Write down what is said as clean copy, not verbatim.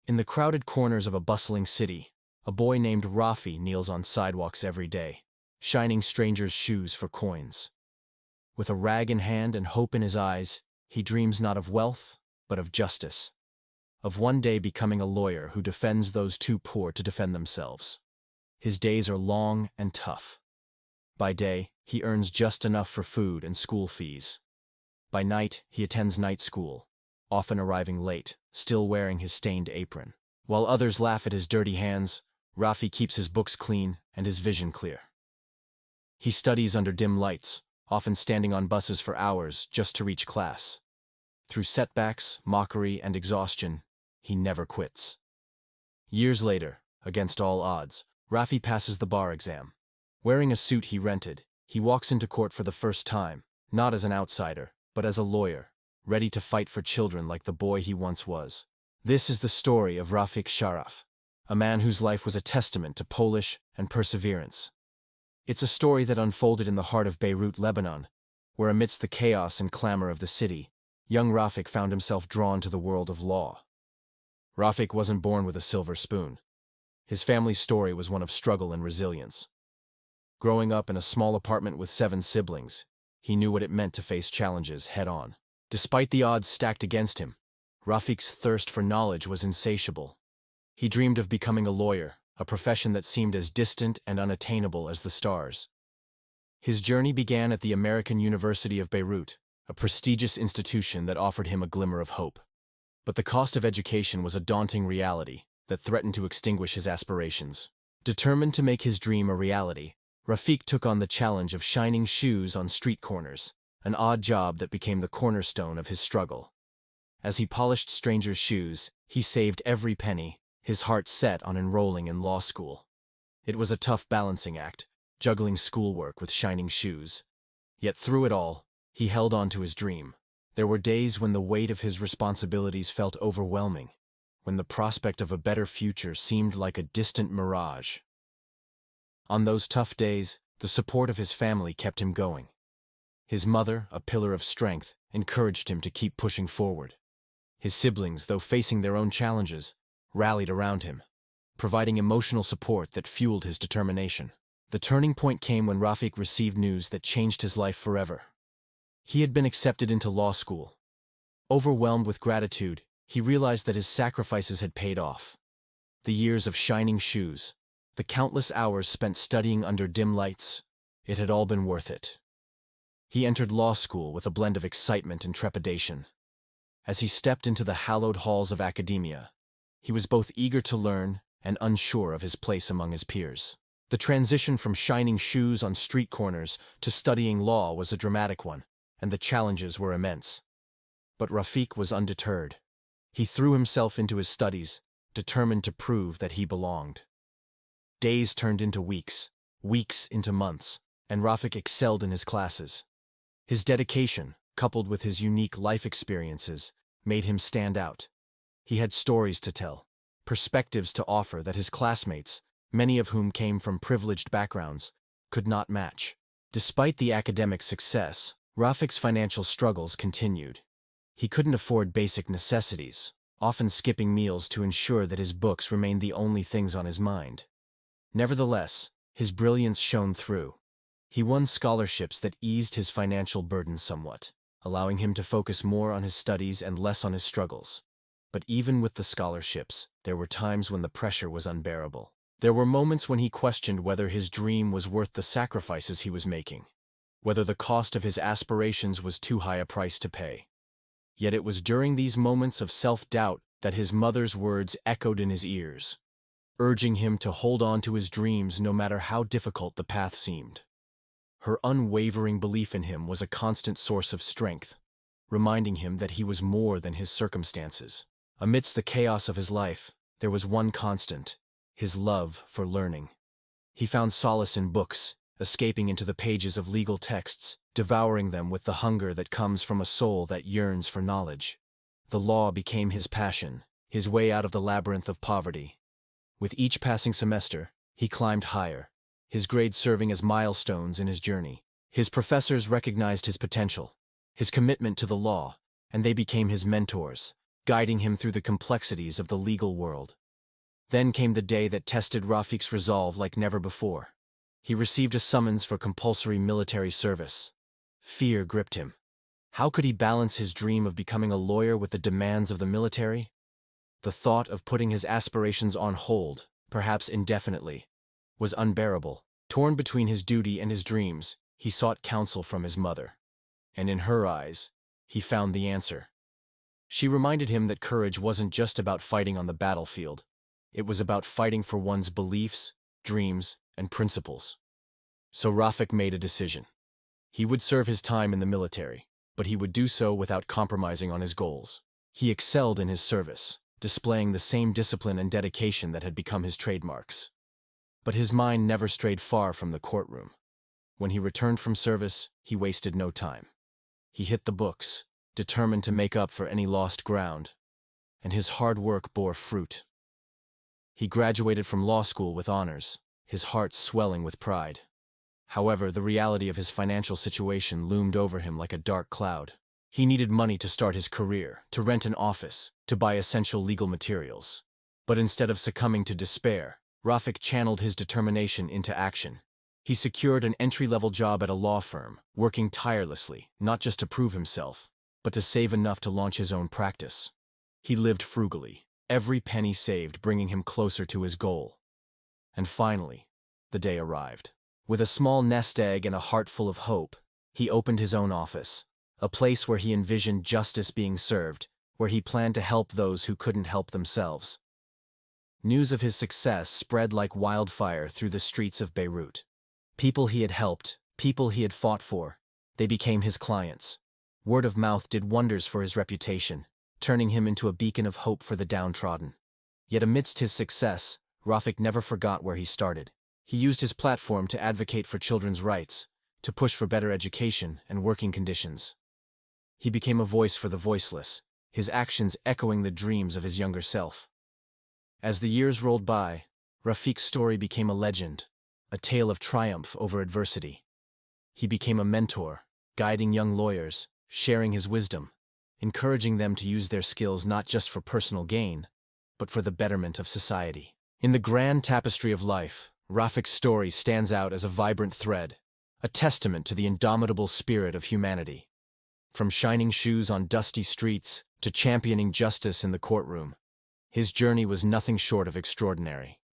In the crowded corners of a bustling city, a boy named Rafi kneels on sidewalks every day, shining strangers' shoes for coins. With a rag in hand and hope in his eyes, he dreams not of wealth, but of justice. Of one day becoming a lawyer who defends those too poor to defend themselves. His days are long and tough. By day, he earns just enough for food and school fees. By night, he attends night school, often arriving late, still wearing his stained apron. While others laugh at his dirty hands, Rafi keeps his books clean and his vision clear. He studies under dim lights, often standing on buses for hours just to reach class. Through setbacks, mockery, and exhaustion, he never quits. Years later, against all odds, Rafi passes the bar exam. Wearing a suit he rented, he walks into court for the first time, not as an outsider, but as a lawyer, ready to fight for children like the boy he once was. This is the story of Rafik Sharaf, a man whose life was a testament to Polish and perseverance. It's a story that unfolded in the heart of Beirut, Lebanon, where amidst the chaos and clamor of the city, young Rafik found himself drawn to the world of law. Rafik wasn't born with a silver spoon. His family's story was one of struggle and resilience. Growing up in a small apartment with 7 siblings, he knew what it meant to face challenges head-on. Despite the odds stacked against him, Rafik's thirst for knowledge was insatiable. He dreamed of becoming a lawyer, a profession that seemed as distant and unattainable as the stars. His journey began at the American University of Beirut, a prestigious institution that offered him a glimmer of hope. But the cost of education was a daunting reality that threatened to extinguish his aspirations. Determined to make his dream a reality, Rafik took on the challenge of shining shoes on street corners, an odd job that became the cornerstone of his struggle. As he polished strangers' shoes, he saved every penny, his heart set on enrolling in law school. It was a tough balancing act, juggling schoolwork with shining shoes. Yet through it all, he held on to his dream. There were days when the weight of his responsibilities felt overwhelming, when the prospect of a better future seemed like a distant mirage. On those tough days, the support of his family kept him going. His mother, a pillar of strength, encouraged him to keep pushing forward. His siblings, though facing their own challenges, rallied around him, providing emotional support that fueled his determination. The turning point came when Rafik received news that changed his life forever. He had been accepted into law school. Overwhelmed with gratitude, he realized that his sacrifices had paid off. The years of shining shoes, the countless hours spent studying under dim lights, it had all been worth it. He entered law school with a blend of excitement and trepidation. As he stepped into the hallowed halls of academia, he was both eager to learn and unsure of his place among his peers. The transition from shining shoes on street corners to studying law was a dramatic one, and the challenges were immense. But Rafik was undeterred. He threw himself into his studies, determined to prove that he belonged. Days turned into weeks, weeks into months, and Rafik excelled in his classes. His dedication, coupled with his unique life experiences, made him stand out. He had stories to tell, perspectives to offer that his classmates, many of whom came from privileged backgrounds, could not match. Despite the academic success, Rafik's financial struggles continued. He couldn't afford basic necessities, often skipping meals to ensure that his books remained the only things on his mind. Nevertheless, his brilliance shone through. He won scholarships that eased his financial burden somewhat, allowing him to focus more on his studies and less on his struggles. But even with the scholarships, there were times when the pressure was unbearable. There were moments when he questioned whether his dream was worth the sacrifices he was making, whether the cost of his aspirations was too high a price to pay. Yet it was during these moments of self-doubt that his mother's words echoed in his ears, urging him to hold on to his dreams no matter how difficult the path seemed. Her unwavering belief in him was a constant source of strength, reminding him that he was more than his circumstances. Amidst the chaos of his life, there was one constant: his love for learning. He found solace in books, escaping into the pages of legal texts, devouring them with the hunger that comes from a soul that yearns for knowledge. The law became his passion, his way out of the labyrinth of poverty. With each passing semester, he climbed higher, his grades serving as milestones in his journey. His professors recognized his potential, his commitment to the law, and they became his mentors, guiding him through the complexities of the legal world. Then came the day that tested Rafik's resolve like never before. He received a summons for compulsory military service. Fear gripped him. How could he balance his dream of becoming a lawyer with the demands of the military? The thought of putting his aspirations on hold, perhaps indefinitely, was unbearable. Torn between his duty and his dreams, he sought counsel from his mother. And in her eyes, he found the answer. She reminded him that courage wasn't just about fighting on the battlefield. It was about fighting for one's beliefs, dreams, and principles. So Rafik made a decision. He would serve his time in the military, but he would do so without compromising on his goals. He excelled in his service, displaying the same discipline and dedication that had become his trademarks. But his mind never strayed far from the courtroom. When he returned from service, he wasted no time. He hit the books, determined to make up for any lost ground, and his hard work bore fruit. He graduated from law school with honors, his heart swelling with pride. However, the reality of his financial situation loomed over him like a dark cloud. He needed money to start his career, to rent an office, to buy essential legal materials. But instead of succumbing to despair, Rafik channeled his determination into action. He secured an entry-level job at a law firm, working tirelessly, not just to prove himself, but to save enough to launch his own practice. He lived frugally, every penny saved bringing him closer to his goal. And finally, the day arrived. With a small nest egg and a heart full of hope, he opened his own office, a place where he envisioned justice being served, where he planned to help those who couldn't help themselves. News of his success spread like wildfire through the streets of Beirut. People he had helped, people he had fought for, they became his clients. Word of mouth did wonders for his reputation, turning him into a beacon of hope for the downtrodden. Yet amidst his success, Rafik never forgot where he started. He used his platform to advocate for children's rights, to push for better education and working conditions. He became a voice for the voiceless, his actions echoing the dreams of his younger self. As the years rolled by, Rafik's story became a legend, a tale of triumph over adversity. He became a mentor, guiding young lawyers, sharing his wisdom, encouraging them to use their skills not just for personal gain, but for the betterment of society. In the grand tapestry of life, Rafik's story stands out as a vibrant thread, a testament to the indomitable spirit of humanity. From shining shoes on dusty streets to championing justice in the courtroom, his journey was nothing short of extraordinary.